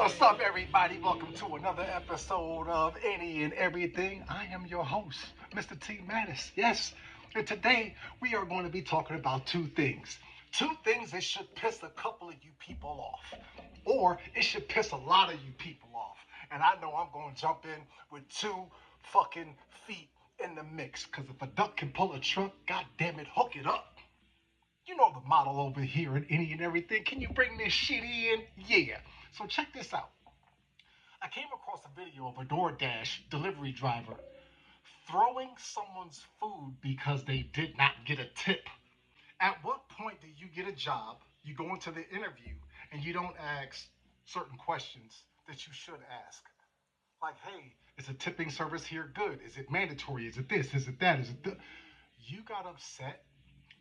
What's up, everybody? Welcome to another episode of Any and Everything. I am your host, Mr. T. Mattis. Yes, and today we are going to be talking about two things. Two things that should piss a couple of you people off, or it should piss a lot of you people off. And I know I'm going to jump in with two fucking feet in the mix, because if a duck can pull a truck, god damn it, hook it up. You know the model over here in Any and Everything. Can you bring this shit in? Yeah. So check this out. I came across a video of a DoorDash delivery driver throwing someone's food because they did not get a tip. At what point do you get a job, you go into the interview, and you don't ask certain questions that you should ask? Like, hey, is a tipping service here good? Is it mandatory? Is it this? Is it that? Is it th-? You got upset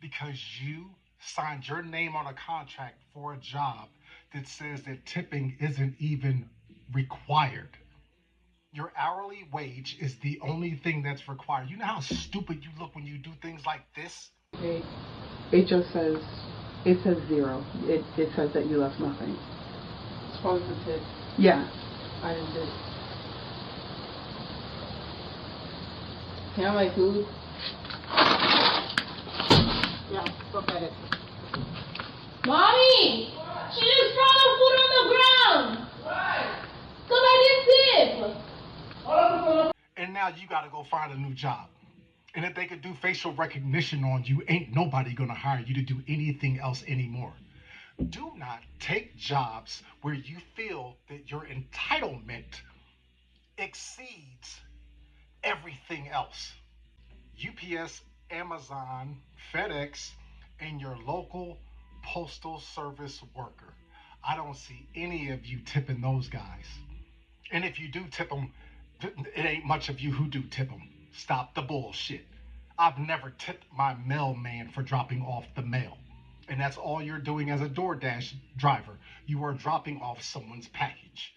because you signed your name on a contract for a job that says that tipping isn't even required. Your hourly wage is the only thing that's required. You know how stupid you look when you do things like this? It just says, it says zero. It says that you left nothing. As far as the tip, Yeah. I didn't do. Can I have my food? Yeah, look at it. Mommy! She just throw the food on the ground! Why? Because I didn't tip! And now you gotta go find a new job. And if they could do facial recognition on you, ain't nobody gonna hire you to do anything else anymore. Do not take jobs where you feel that your entitlement exceeds everything else. UPS, Amazon, FedEx, and your local postal service worker. I don't see any of you tipping those guys. And if you do tip them, it ain't much of you who do tip them. Stop the bullshit. I've never tipped my mailman for dropping off the mail. And that's all you're doing as a DoorDash driver. You are dropping off someone's package.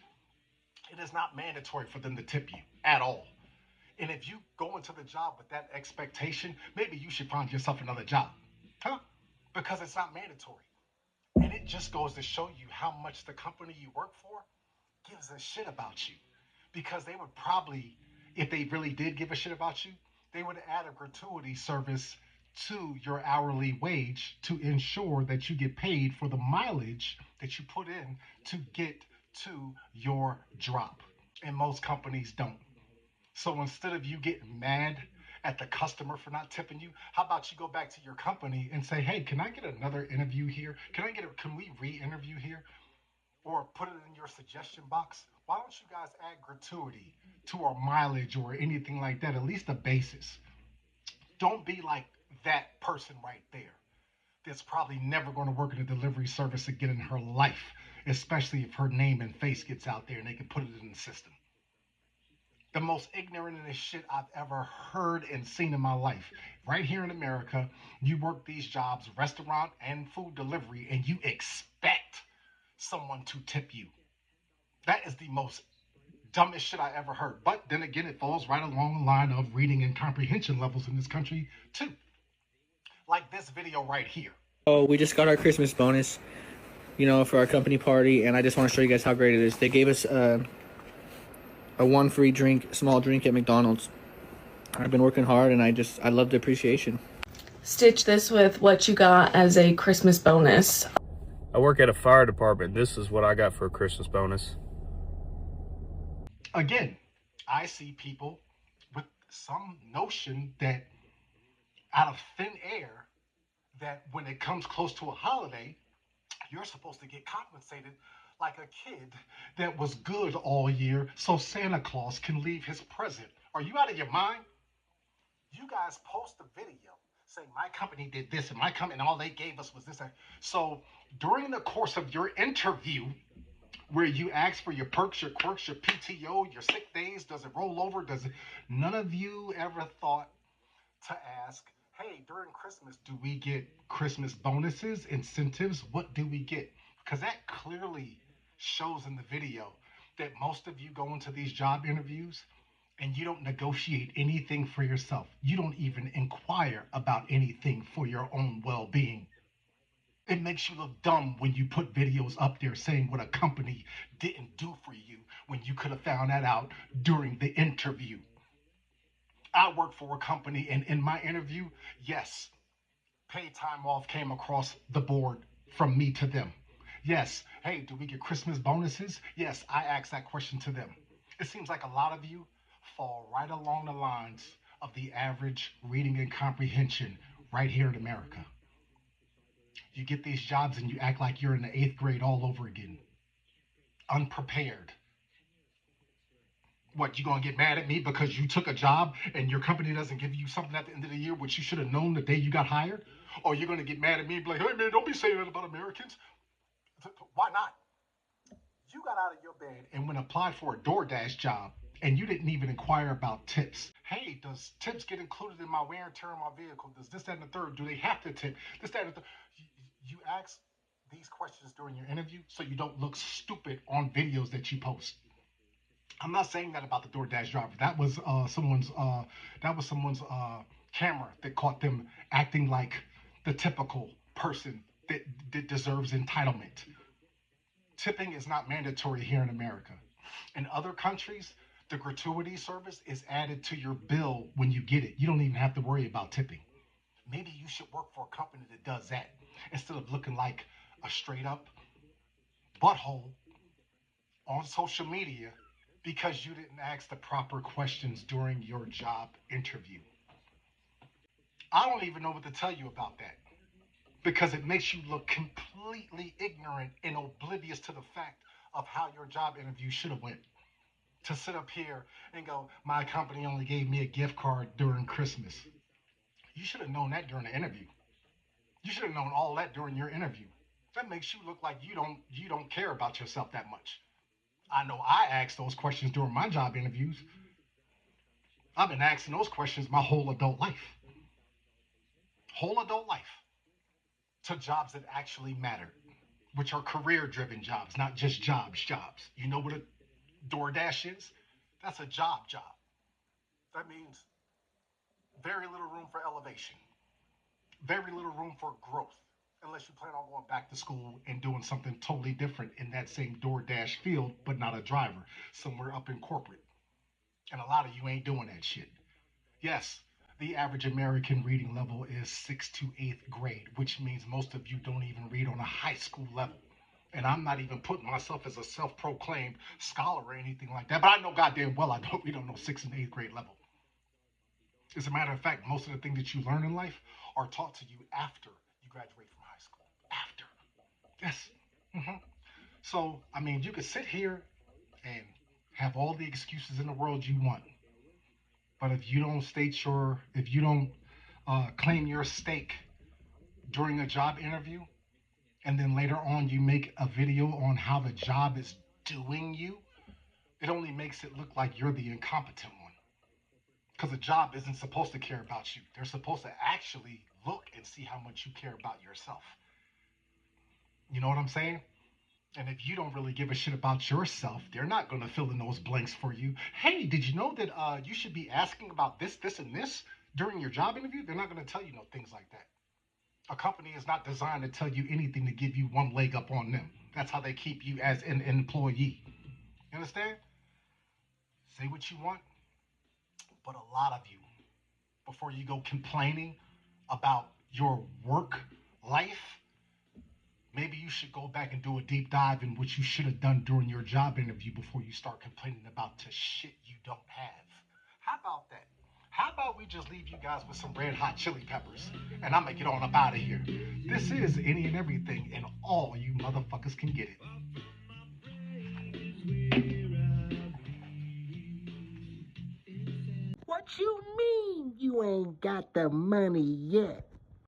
It is not mandatory for them to tip you at all. And if you go into the job with that expectation, maybe you should find yourself another job. Huh? Because it's not mandatory. And it just goes to show you how much the company you work for gives a shit about you. Because they would probably, if they really did give a shit about you, they would add a gratuity service to your hourly wage to ensure that you get paid for the mileage that you put in to get to your drop. And most companies don't. So instead of you getting mad at the customer for not tipping you, how about you go back to your company and say, hey, can I get another interview here? Can we re-interview here? Or put it in your suggestion box. Why don't you guys add gratuity to our mileage or anything like that, at least a basis? Don't be like that person right there that's probably never going to work in a delivery service again in her life, especially if her name and face gets out there and they can put it in the system. The most ignorantest shit I've ever heard and seen in my life. Right here in America, you work these jobs, restaurant and food delivery, and you expect someone to tip you. That is the most dumbest shit I ever heard. But then again, it falls right along the line of reading and comprehension levels in this country too. Like this video right here. Oh, we just got our Christmas bonus, for our company party, and I just want to show you guys how great it is. They gave us a one free drink, small drink at McDonald's. I've been working hard, and I love the appreciation. Stitch this with what you got as a Christmas bonus. I work at a fire department. This is what I got for a Christmas bonus. Again, I see people with some notion that out of thin air, that when it comes close to a holiday, you're supposed to get compensated like a kid that was good all year so Santa Claus can leave his present. Are you out of your mind? You guys post a video saying my company did this and my company and all they gave us was this. So during the course of your interview, where you ask for your perks, your quirks, your PTO, your sick days, does it roll over? None of you ever thought to ask, hey, during Christmas, do we get Christmas bonuses, incentives? What do we get? Because that clearly shows in the video that most of you go into these job interviews and you don't negotiate anything for yourself. You don't even inquire about anything for your own well-being. It makes you look dumb when you put videos up there saying what a company didn't do for you when you could have found that out during the interview. I work for a company, and in my interview, yes, paid time off came across the board from me to them. Yes, hey, do we get Christmas bonuses? Yes, I asked that question to them. It seems like a lot of you fall right along the lines of the average reading and comprehension right here in America. You get these jobs and you act like you're in the eighth grade all over again, unprepared. What, you gonna get mad at me because you took a job and your company doesn't give you something at the end of the year which you should have known the day you got hired? Or you're gonna get mad at me and be like, hey man, don't be saying that about Americans. Why not? You got out of your bed and went applied for a DoorDash job and you didn't even inquire about tips. Hey, does tips get included in my wear and tear on my vehicle? Does this, that, and the third? Do they have to tip? This, that, and the third. You ask these questions during your interview so you don't look stupid on videos that you post. I'm not saying that about the DoorDash driver. That was someone's camera that caught them acting like the typical person that deserves entitlement. Tipping is not mandatory here in America. In other countries, the gratuity service is added to your bill when you get it. You don't even have to worry about tipping. Maybe you should work for a company that does that instead of looking like a straight up butthole on social media because you didn't ask the proper questions during your job interview. I don't even know what to tell you about that because it makes you look completely ignorant and oblivious to the fact of how your job interview should have went. To sit up here and go, my company only gave me a gift card during Christmas. You should have known that during the interview. You should have known all that during your interview. That makes you look like you don't care about yourself that much. I know I asked those questions during my job interviews. I've been asking those questions my whole adult life. Whole adult life. To jobs that actually matter, which are career driven jobs, not just jobs. You know what a DoorDash is? That's a job. That means very little room for elevation, very little room for growth, unless you plan on going back to school and doing something totally different in that same DoorDash field, but not a driver, somewhere up in corporate. And a lot of you ain't doing that shit. Yes, the average American reading level is 6th to 8th grade, which means most of you don't even read on a high school level. And I'm not even putting myself as a self-proclaimed scholar or anything like that, but I know goddamn well I don't read on no 6th and 8th grade level. As a matter of fact, most of the things that you learn in life are taught to you after you graduate from high school. After. Yes. So, I mean, you could sit here and have all the excuses in the world you want. But if you don't claim your stake during a job interview, and then later on you make a video on how the job is doing you, it only makes it look like you're the incompetent one. Because a job isn't supposed to care about you. They're supposed to actually look and see how much you care about yourself. You know what I'm saying? And if you don't really give a shit about yourself, they're not going to fill in those blanks for you. Hey, did you know that you should be asking about this, this, and this during your job interview? They're not going to tell you no things like that. A company is not designed to tell you anything to give you one leg up on them. That's how they keep you as an employee. You understand? Say what you want, but a lot of you, before you go complaining about your work life, maybe you should go back and do a deep dive in what you should have done during your job interview before you start complaining about the shit you don't have. How about that? How about we just leave you guys with some red hot chili peppers and I'm gonna get on up out of here. This is Any and Everything, and all you motherfuckers can get it. What you mean you ain't got the money yet?